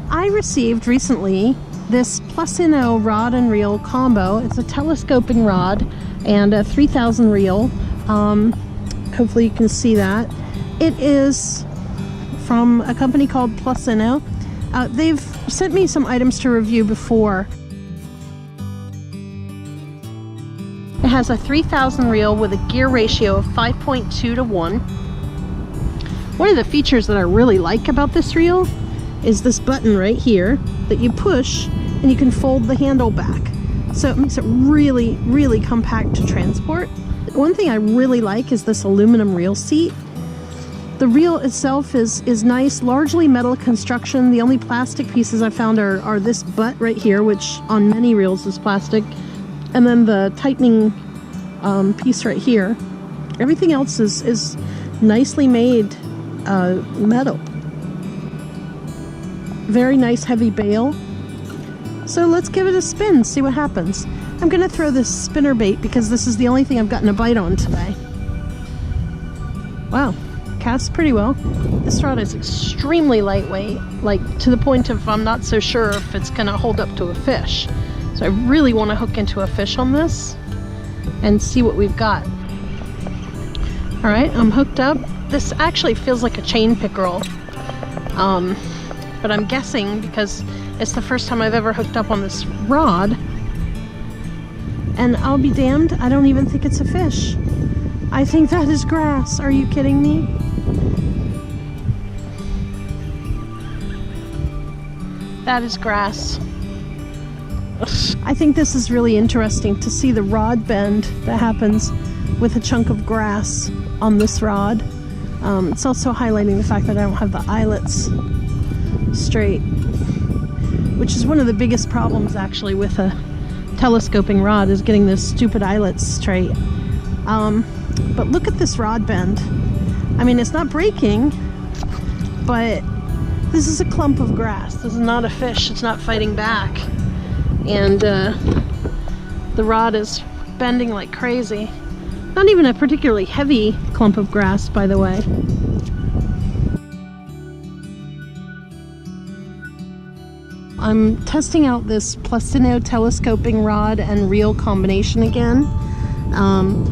I received recently this Plusinno Rod and Reel Combo. It's a telescoping rod and a 3000 reel. Hopefully you can see that. It is from a company called Plusinno. They've sent me some items to review before. It has a 3000 reel with a gear ratio of 5.2 to 1. One of the features that I really like about this reel is this button right here that you push and you can fold the handle back. So it makes it really, really compact to transport. One thing I really like is this aluminum reel seat. The reel itself is nice, largely metal construction. The only plastic pieces I found are this butt right here, which on many reels is plastic, and then the tightening piece right here. Everything else is nicely made metal. Very nice heavy bail. So let's give it a spin, see what happens. I'm gonna throw this spinner bait because this is the only thing I've gotten a bite on today. Wow, casts pretty well. This rod is extremely lightweight, like to the point of I'm not so sure if it's gonna hold up to a fish. So I really want to hook into a fish on this and see what we've got. All right, I'm hooked up. This actually feels like a chain pickerel, but I'm guessing because it's the first time I've ever hooked up on this rod, and I'll be damned, I don't even think it's a fish. I think that is grass. Are you kidding me? That is grass. I think this is really interesting to see the rod bend that happens with a chunk of grass on this rod. It's also highlighting the fact that I don't have the eyelets straight, which is one of the biggest problems actually with a telescoping rod, is getting those stupid eyelets straight. But look at this rod bend. I mean, it's not breaking, but this is a clump of grass. This is not a fish. It's not fighting back. And the rod is bending like crazy. Not even a particularly heavy clump of grass, by the way. I'm testing out this Plusinno telescoping rod and reel combination again.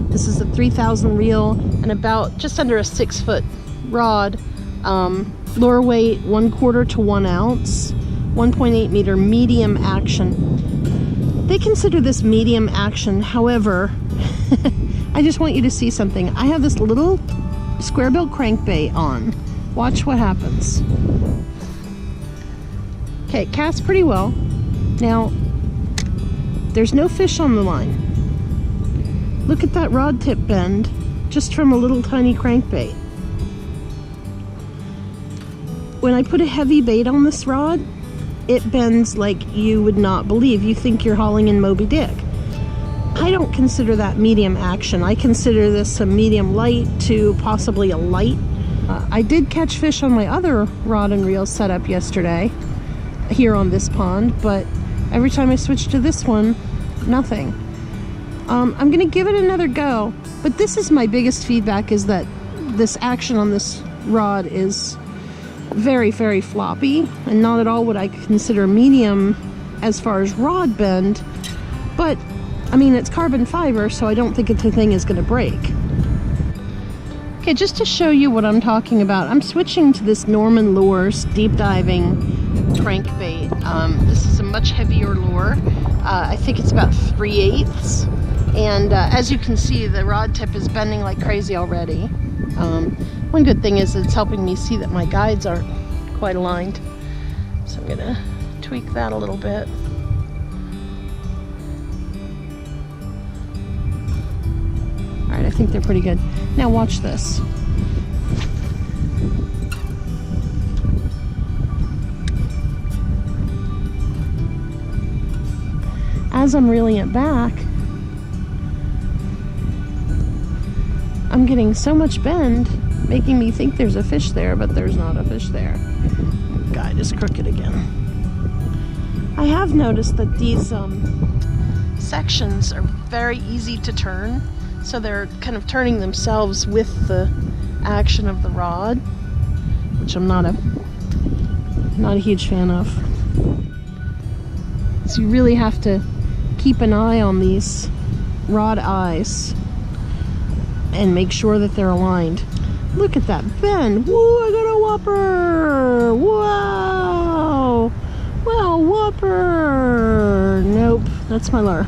This is a 3000 reel and about just under a 6-foot rod. Lure weight 1/4 to 1 ounce, 1.8 meter medium action. They consider this medium action, however, I just want you to see something. I have this little square bill crankbait on. Watch what happens. Okay, it casts pretty well. Now, there's no fish on the line. Look at that rod tip bend, just from a little tiny crankbait. When I put a heavy bait on this rod, it bends like you would not believe. You think you're hauling in Moby Dick. I don't consider that medium action. I consider this a medium light to possibly a light. I did catch fish on my other rod and reel setup yesterday here on this pond, but every time I switch to this one, nothing. I'm gonna give it another go, but this is my biggest feedback, is that this action on this rod is very, very floppy and not at all what I consider medium as far as rod bend. But I mean, it's carbon fiber, so I don't think the thing is going to break. Okay, just to show you what I'm talking about, I'm switching to this Norman Lures deep diving crankbait. This is a much heavier lure. I think it's about 3/8, and as you can see, the rod tip is bending like crazy already. One good thing is it's helping me see that my guides aren't quite aligned, so I'm gonna tweak that a little bit. Alright, I think they're pretty good. Now watch this. As I'm reeling it back, I'm getting so much bend, making me think there's a fish there, but there's not a fish there. Guide is crooked again. I have noticed that these sections are very easy to turn, so they're kind of turning themselves with the action of the rod, which I'm not a not a huge fan of. So you really have to keep an eye on these rod eyes and make sure that they're aligned. Look at that bend. Woo, I got a whopper. Wow. Well, whopper. Nope, that's my lure.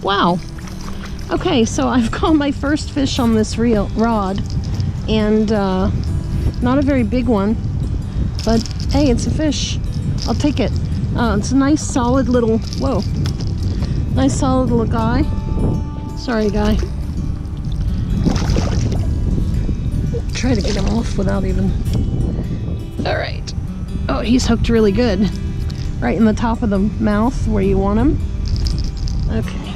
Wow. Okay, so I've caught my first fish on this rod, and not a very big one, but hey, it's a fish. I'll take it. It's a nice solid little, whoa, nice solid little guy. Sorry, guy. Try to get him off without even. All right. Oh, he's hooked really good. Right in the top of the mouth where you want him. Okay.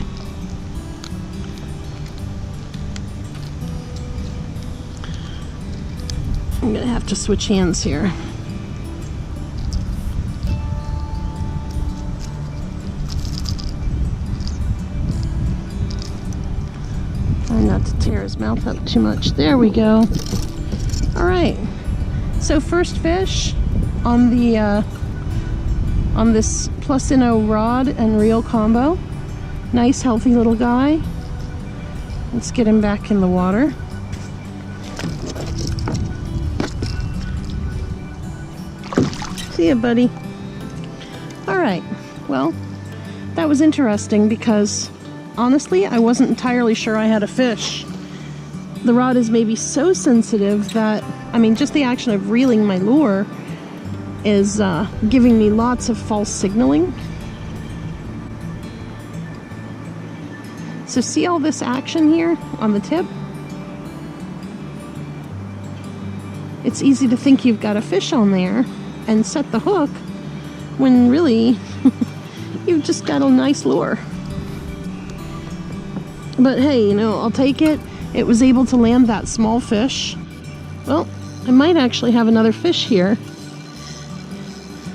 I'm gonna have to switch hands here. Try not to tear his mouth up too much. There we go. All right. So first fish on the on this Plusinno rod and reel combo. Nice healthy little guy. Let's get him back in the water. See ya, buddy. All right. Well, that was interesting because honestly, I wasn't entirely sure I had a fish. The rod is maybe so sensitive that, I mean, just the action of reeling my lure is giving me lots of false signaling. So see all this action here on the tip? It's easy to think you've got a fish on there and set the hook when really you've just got a nice lure. But hey, you know, I'll take it. It was able to land that small fish. Well, I might actually have another fish here.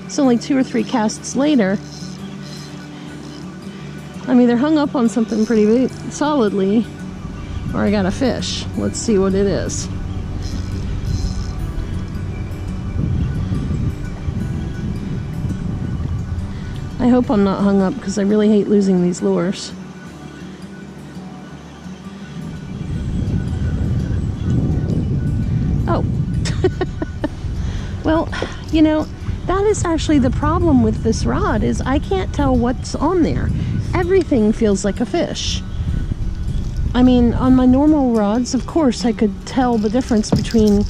It's only 2 or 3 casts later. I'm either hung up on something pretty big, solidly, or I got a fish. Let's see what it is. I hope I'm not hung up because I really hate losing these lures. Oh. Well, you know, that is actually the problem with this rod, is I can't tell what's on there. Everything feels like a fish. I mean, on my normal rods, of course, I could tell the difference between,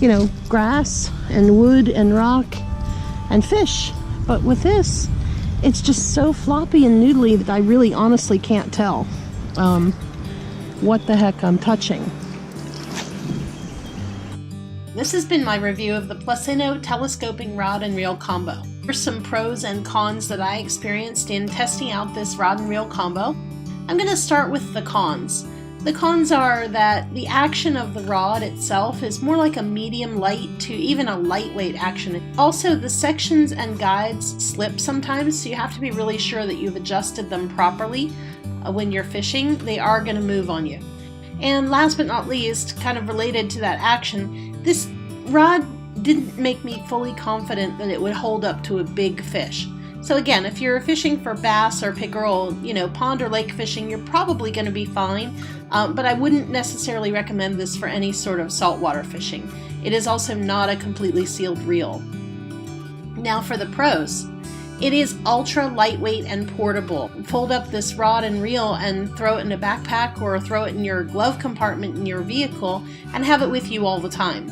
you know, grass and wood and rock and fish. But with this, it's just so floppy and noodly that I really honestly can't tell what the heck I'm touching. This has been my review of the Plusinno Telescopic Rod and Reel Combo. Here's some pros and cons that I experienced in testing out this rod and reel combo. I'm going to start with the cons. The cons are that the action of the rod itself is more like a medium light to even a lightweight action. Also, the sections and guides slip sometimes, so you have to be really sure that you've adjusted them properly when you're fishing. They are going to move on you. And last but not least, kind of related to that action, this rod didn't make me fully confident that it would hold up to a big fish. So again, if you're fishing for bass or pickerel, you know, pond or lake fishing, you're probably going to be fine, but I wouldn't necessarily recommend this for any sort of saltwater fishing. It is also not a completely sealed reel. Now for the pros. It is ultra lightweight and portable. Fold up this rod and reel and throw it in a backpack or throw it in your glove compartment in your vehicle and have it with you all the time.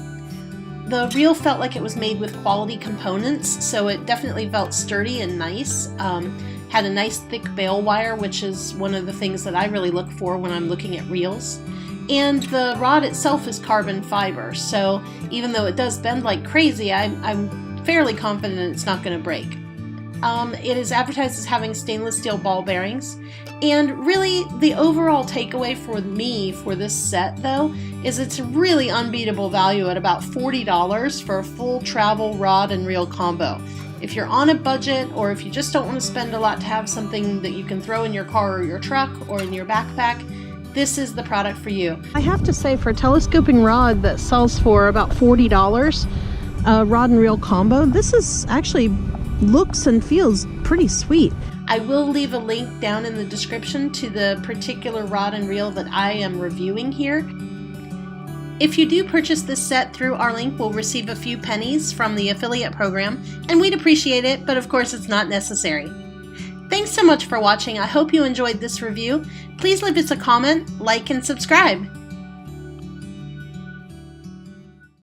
The reel felt like it was made with quality components, so it definitely felt sturdy and nice. Had a nice thick bail wire, which is one of the things that I really look for when I'm looking at reels. And the rod itself is carbon fiber, so even though it does bend like crazy, I'm fairly confident it's not going to break. It is advertised as having stainless steel ball bearings, and really the overall takeaway for me for this set though is it's a really unbeatable value at about $40 for a full travel rod and reel combo. If you're on a budget, or if you just don't want to spend a lot to have something that you can throw in your car or your truck or in your backpack, this is the product for you. I have to say, for a telescoping rod that sells for about $40, a rod and reel combo, this is actually looks and feels pretty sweet. I will leave a link down in the description to the particular rod and reel that I am reviewing here. If you do purchase this set through our link, we'll receive a few pennies from the affiliate program, and we'd appreciate it, but of course it's not necessary. Thanks so much for watching. I hope you enjoyed this review. Please leave us a comment, like, and subscribe.